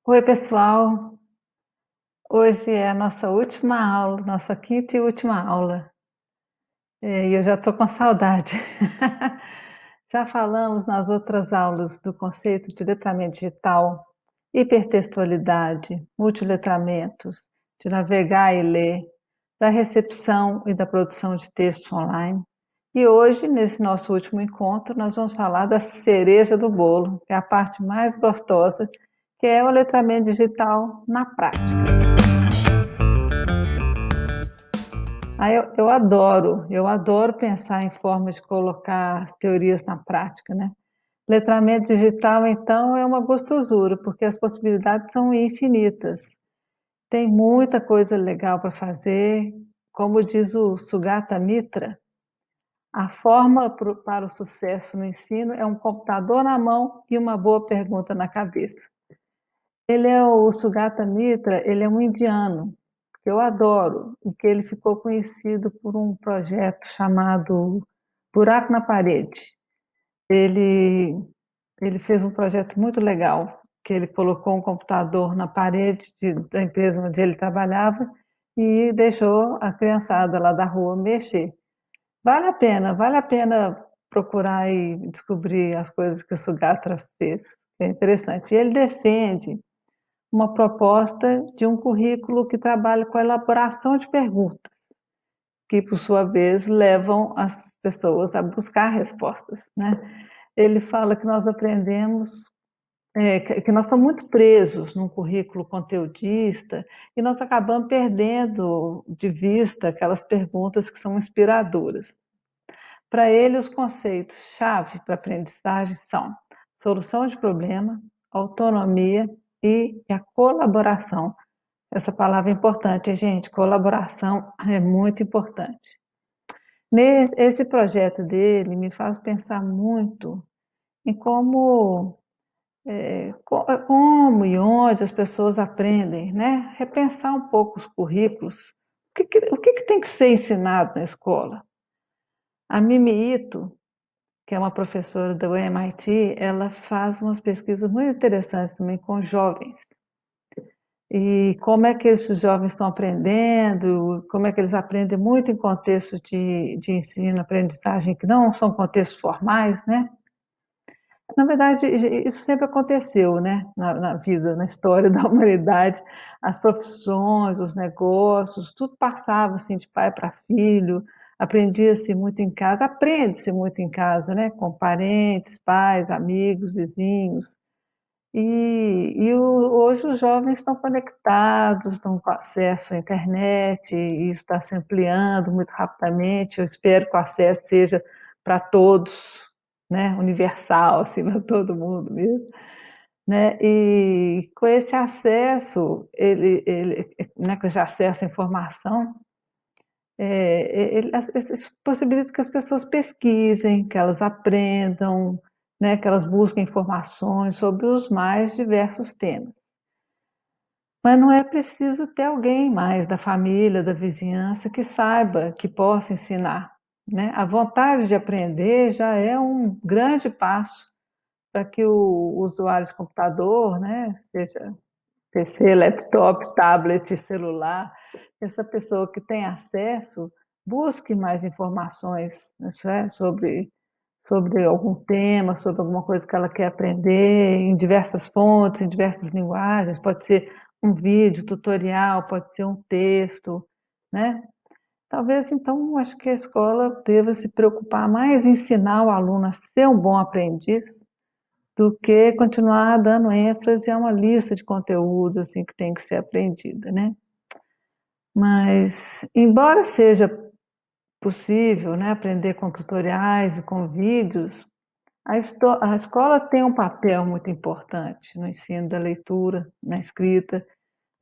Oi, pessoal. Hoje é a nossa última aula, nossa quinta e última aula. E eu já estou com saudade. Já falamos nas outras aulas do conceito de letramento digital, hipertextualidade, multiletramentos, de navegar e ler, da recepção e da produção de texto online. E hoje, nesse nosso último encontro, nós vamos falar da cereja do bolo, que é a parte mais gostosa, que é o letramento digital na prática. Eu adoro pensar em formas de colocar as teorias na prática, né? Letramento digital, então, é uma gostosura, porque as possibilidades são infinitas. Tem muita coisa legal para fazer. Como diz o Sugata Mitra, a forma para o sucesso no ensino é um computador na mão e uma boa pergunta na cabeça. O Sugata Mitra, ele é um indiano, que eu adoro, e que ele ficou conhecido por um projeto chamado Buraco na Parede. Ele, ele fez um projeto muito legal, que ele colocou um computador na parede da empresa onde ele trabalhava e deixou a criançada lá da rua mexer. Vale a pena procurar e descobrir as coisas que o Sugata fez. É interessante. E ele defende uma proposta de um currículo que trabalha com a elaboração de perguntas, que, por sua vez, levam as pessoas a buscar respostas, né? Ele fala que nós aprendemos, que nós estamos muito presos num currículo conteudista e nós acabamos perdendo de vista aquelas perguntas que são inspiradoras. Para ele, os conceitos-chave para a aprendizagem são solução de problema, autonomia e a colaboração. Essa palavra é importante, gente. Colaboração é muito importante. Esse projeto dele me faz pensar muito em como e onde as pessoas aprendem, né? Repensar um pouco os currículos. O que tem que ser ensinado na escola? A Mimi Ito, que é uma professora do MIT, ela faz umas pesquisas muito interessantes também com jovens. E como é que esses jovens estão aprendendo, como é que eles aprendem muito em contextos de ensino, aprendizagem, que não são contextos formais, né? Na verdade, isso sempre aconteceu, né? Na vida, na história da humanidade, as profissões, os negócios, tudo passava assim de pai para filho, aprendia-se muito em casa, aprende-se muito em casa, né? Com parentes, pais, amigos, vizinhos. Hoje os jovens estão conectados, estão com acesso à internet, e isso está se ampliando muito rapidamente. Eu espero que o acesso seja para todos, né? Universal, assim, para todo mundo mesmo. Né? E com esse acesso, né, com esse acesso à informação, isso possibilita que as pessoas pesquisem, que elas aprendam, né, que elas busquem informações sobre os mais diversos temas. Mas não é preciso ter alguém mais da família, da vizinhança, que saiba, que possa ensinar, né? A vontade de aprender já é um grande passo para que o usuário de computador, né, seja PC, laptop, tablet, celular, essa pessoa que tem acesso busque mais informações, né, sobre algum tema, sobre alguma coisa que ela quer aprender, em diversas fontes, em diversas linguagens, pode ser um vídeo, tutorial, pode ser um texto, né? Talvez, então, acho que a escola deva se preocupar mais em ensinar o aluno a ser um bom aprendiz do que continuar dando ênfase a uma lista de conteúdos assim, que tem que ser aprendida, né? Mas, embora seja possível, né, aprender com tutoriais e com vídeos, a escola tem um papel muito importante no ensino da leitura, na escrita,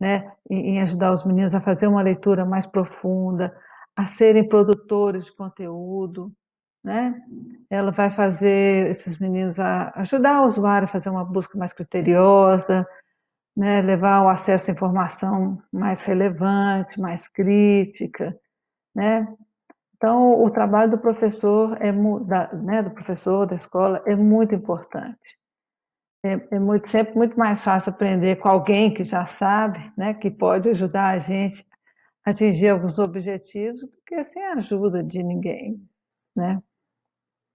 né, em ajudar os meninos a fazer uma leitura mais profunda, a serem produtores de conteúdo, né? Ela vai fazer esses meninos a ajudar o usuário a fazer uma busca mais criteriosa, né? Levar o acesso à informação mais relevante, mais crítica, né? Então, o trabalho do professor, né, do professor da escola é muito importante. É muito, sempre muito mais fácil aprender com alguém que já sabe, né, que pode ajudar a gente a atingir alguns objetivos, do que sem a ajuda de ninguém, né?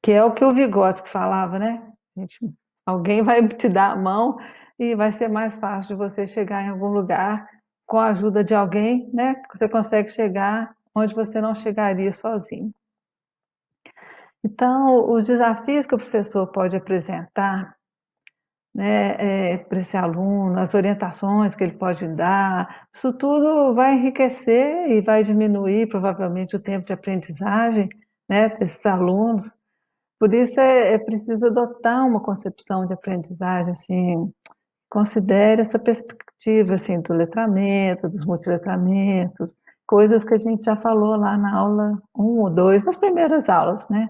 Que é o que o Vygotsky falava, né? Gente, alguém vai te dar a mão e vai ser mais fácil de você chegar em algum lugar com a ajuda de alguém, né? Você consegue chegar onde você não chegaria sozinho. Então, os desafios que o professor pode apresentar, né, para esse aluno, as orientações que ele pode dar, isso tudo vai enriquecer e vai diminuir provavelmente o tempo de aprendizagem, né, desses alunos. Por isso é preciso adotar uma concepção de aprendizagem assim, considere essa perspectiva assim, do letramento, dos multiletramentos, coisas que a gente já falou lá na aula 1 ou 2, nas primeiras aulas, né?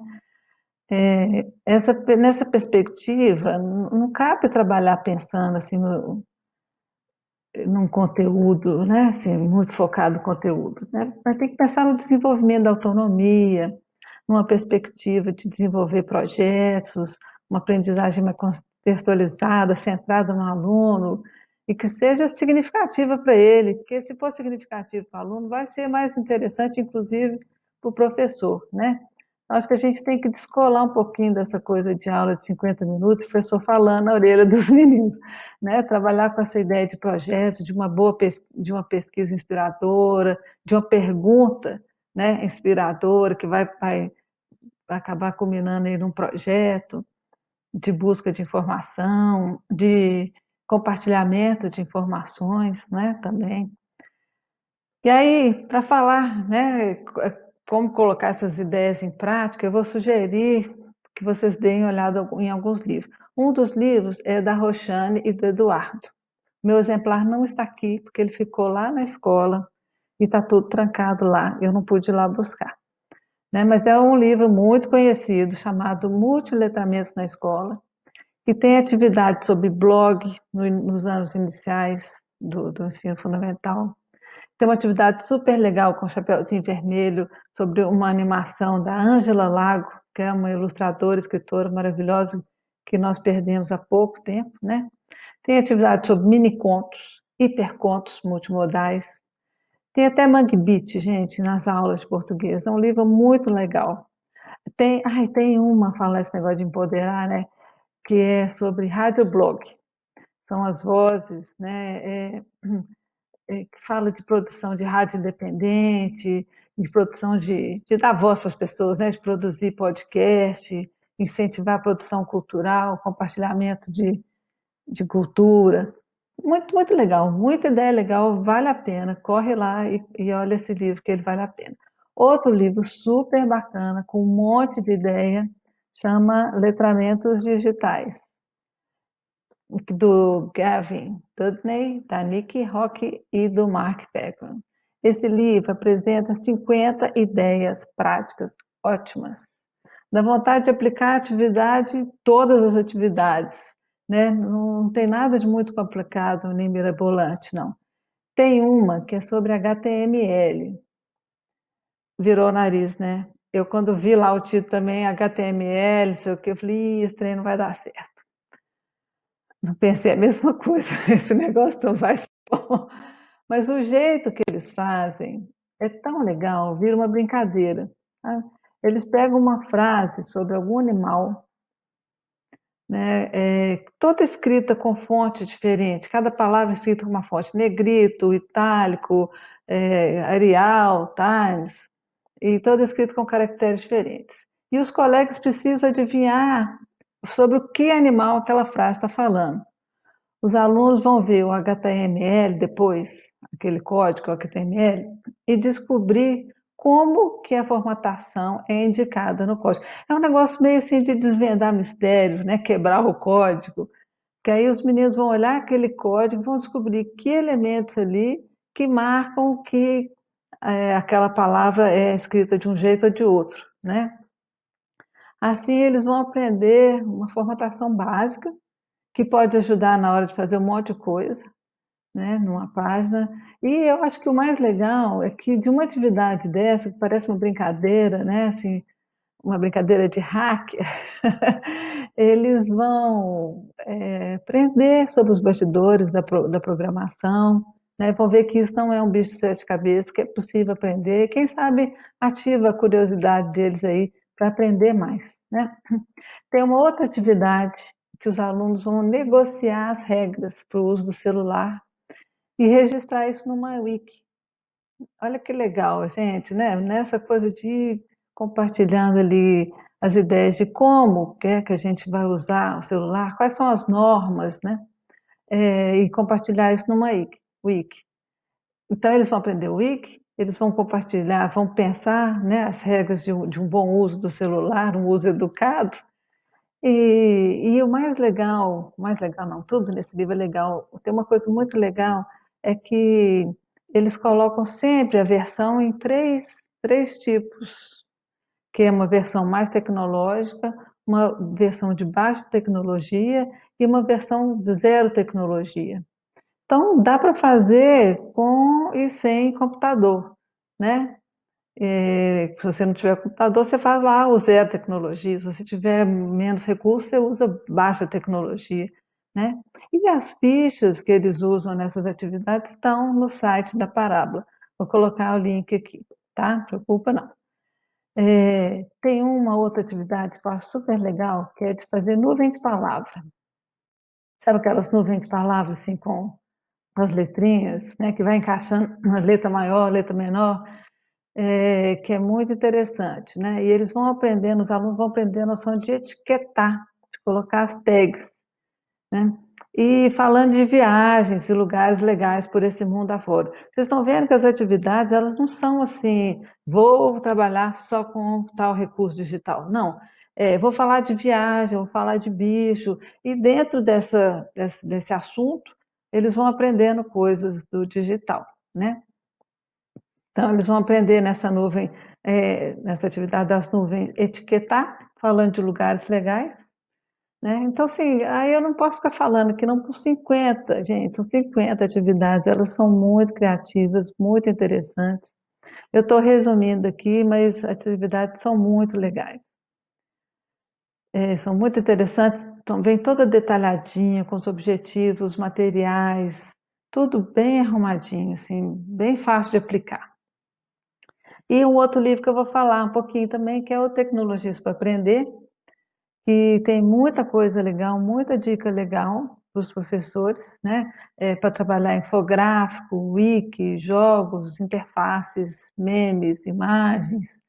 Nessa perspectiva, não cabe trabalhar pensando assim, num conteúdo, né? Assim, muito focado no conteúdo, né? Mas tem que pensar no desenvolvimento da autonomia, numa perspectiva de desenvolver projetos, uma aprendizagem mais contextualizada, centrada no aluno, e que seja significativa para ele, porque se for significativo para o aluno, vai ser mais interessante, inclusive, para o professor, né? Acho que a gente tem que descolar um pouquinho dessa coisa de aula de 50 minutos, o professor falando na orelha dos meninos, né? Trabalhar com essa ideia de projeto, de uma boa de uma pesquisa inspiradora, de uma pergunta, né, inspiradora, que vai acabar culminando em um projeto de busca de informação, de compartilhamento de informações, né, também. E aí, para falar, né, como colocar essas ideias em prática, eu vou sugerir que vocês deem uma olhada em alguns livros. Um dos livros é da Roxane e do Eduardo. Meu exemplar não está aqui, porque ele ficou lá na escola e está tudo trancado lá. Eu não pude ir lá buscar, né? Mas é um livro muito conhecido, chamado Multiletramentos na Escola, que tem atividade sobre blog nos anos iniciais do ensino fundamental. Tem uma atividade super legal com Chapeuzinho Vermelho sobre uma animação da Ângela Lago, que é uma ilustradora, escritora maravilhosa que nós perdemos há pouco tempo, né? Tem atividade sobre mini-contos, hipercontos multimodais. Tem até Mangue Beat, gente, nas aulas de português. É um livro muito legal. Tem uma, falar esse negócio de empoderar, né? Que é sobre radioblog. São as vozes, né? Que fala de produção de rádio independente, de produção de dar voz para as pessoas, né? De produzir podcast, incentivar a produção cultural, compartilhamento de cultura. Muito, muito legal, muita ideia legal, vale a pena. Corre lá e olha esse livro, que ele vale a pena. Outro livro super bacana, com um monte de ideia, chama Letramentos Digitais, do Gavin Dudney, da Nikki Rock e do Mark Beckman. Esse livro apresenta 50 ideias práticas ótimas. Dá vontade de aplicar a atividade, todas as atividades, né? Não tem nada de muito complicado nem mirabolante, não. Tem uma que é sobre HTML. Virou o nariz, né? Eu, quando vi lá o título também, HTML, não sei o que, eu falei, esse trem não vai dar certo. Não pensei a mesma coisa, esse negócio não vai ser bom. Mas o jeito que eles fazem é tão legal, vira uma brincadeira. Tá? Eles pegam uma frase sobre algum animal, né, toda escrita com fonte diferente, cada palavra escrita com uma fonte, negrito, itálico, Arial, Times, e toda escrita com caracteres diferentes. E os colegas precisam adivinhar sobre o que animal aquela frase está falando. Os alunos vão ver o HTML depois, aquele código HTML, e descobrir como que a formatação é indicada no código. É um negócio meio assim de desvendar mistérios, né? Quebrar o código, que aí os meninos vão olhar aquele código, vão descobrir que elementos ali que marcam que aquela palavra é escrita de um jeito ou de outro, né? Assim eles vão aprender uma formatação básica que pode ajudar na hora de fazer um monte de coisa, né, numa página. E eu acho que o mais legal é que de uma atividade dessa, que parece uma brincadeira, né, assim, uma brincadeira de hacker, eles vão aprender sobre os bastidores da programação, né? Vão ver que isso não é um bicho de sete cabeças, que é possível aprender. Quem sabe ativa a curiosidade deles aí para aprender mais, né? Tem uma outra atividade que os alunos vão negociar as regras para o uso do celular e registrar isso numa wiki. Olha que legal, gente, né? Nessa coisa de ir compartilhando ali as ideias de como que é que a gente vai usar o celular, quais são as normas, né? E compartilhar isso numa wiki. Então, eles vão aprender o wiki, eles vão compartilhar, vão pensar, né, as regras de um bom uso do celular, um uso educado. E o mais legal não, tudo nesse livro é legal. Tem uma coisa muito legal, é que eles colocam sempre a versão em três tipos, que é uma versão mais tecnológica, uma versão de baixa tecnologia e uma versão de zero tecnologia. Então, dá para fazer com e sem computador, né? Se você não tiver computador, você faz lá o zero tecnologia. Se você tiver menos recursos, você usa baixa tecnologia, né? E as fichas que eles usam nessas atividades estão no site da Parábola. Vou colocar o link aqui, tá? Não preocupa não. Tem uma outra atividade que eu acho super legal, que é de fazer nuvem de palavra. Sabe aquelas nuvens de palavras assim com as letrinhas, né? Que vai encaixando uma letra maior, letra menor. Que é muito interessante, né? E eles vão aprendendo, os alunos vão aprender a noção de etiquetar, de colocar as tags, né? E falando de viagens e lugares legais por esse mundo afora. Vocês estão vendo que as atividades, elas não são assim, vou trabalhar só com tal recurso digital. Não, vou falar de viagem, vou falar de bicho, e dentro desse assunto, eles vão aprendendo coisas do digital, né? Então, eles vão aprender nessa atividade das nuvens, etiquetar, falando de lugares legais, né? Então, assim, aí eu não posso ficar falando que não por 50, gente, são 50 atividades, elas são muito criativas, muito interessantes. Eu estou resumindo aqui, mas as atividades são muito legais. São muito interessantes, então, vem toda detalhadinha, com os objetivos, os materiais, tudo bem arrumadinho, assim, bem fácil de aplicar. E um outro livro que eu vou falar um pouquinho também, que é o Tecnologias para Aprender, que tem muita coisa legal, muita dica legal para os professores, né? Para trabalhar infográfico, wiki, jogos, interfaces, memes, imagens,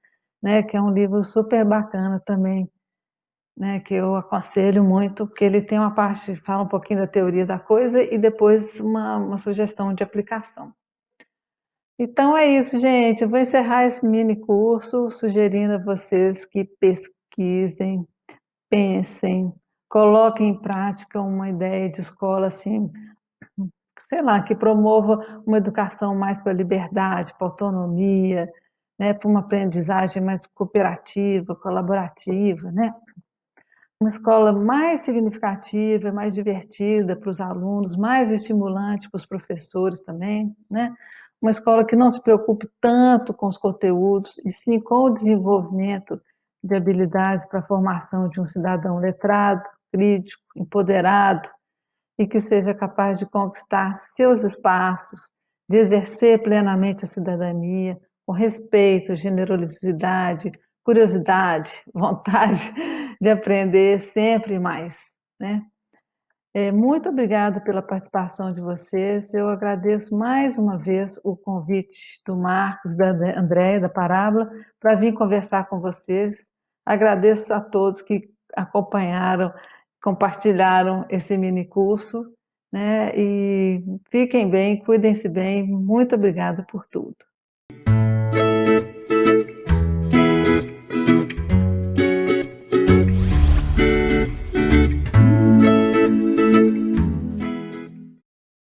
né? Que é um livro super bacana também, né? Que eu aconselho muito, porque ele tem uma parte, fala um pouquinho da teoria da coisa e depois uma sugestão de aplicação. Então é isso, gente. Eu vou encerrar esse mini curso sugerindo a vocês que pesquisem, pensem, coloquem em prática uma ideia de escola assim, sei lá, que promova uma educação mais para a liberdade, para a autonomia, né, para uma aprendizagem mais cooperativa, colaborativa, né? Uma escola mais significativa, mais divertida para os alunos, mais estimulante para os professores também, né? Uma escola que não se preocupe tanto com os conteúdos, e sim com o desenvolvimento de habilidades para a formação de um cidadão letrado, crítico, empoderado e que seja capaz de conquistar seus espaços, de exercer plenamente a cidadania, com respeito, generosidade, curiosidade, vontade de aprender sempre mais, né? Muito obrigada pela participação de vocês. Eu agradeço mais uma vez o convite do Marcos, da Andréia, da Parábola, para vir conversar com vocês. Agradeço a todos que acompanharam, compartilharam esse mini curso, né? E fiquem bem, cuidem-se bem. Muito obrigada por tudo.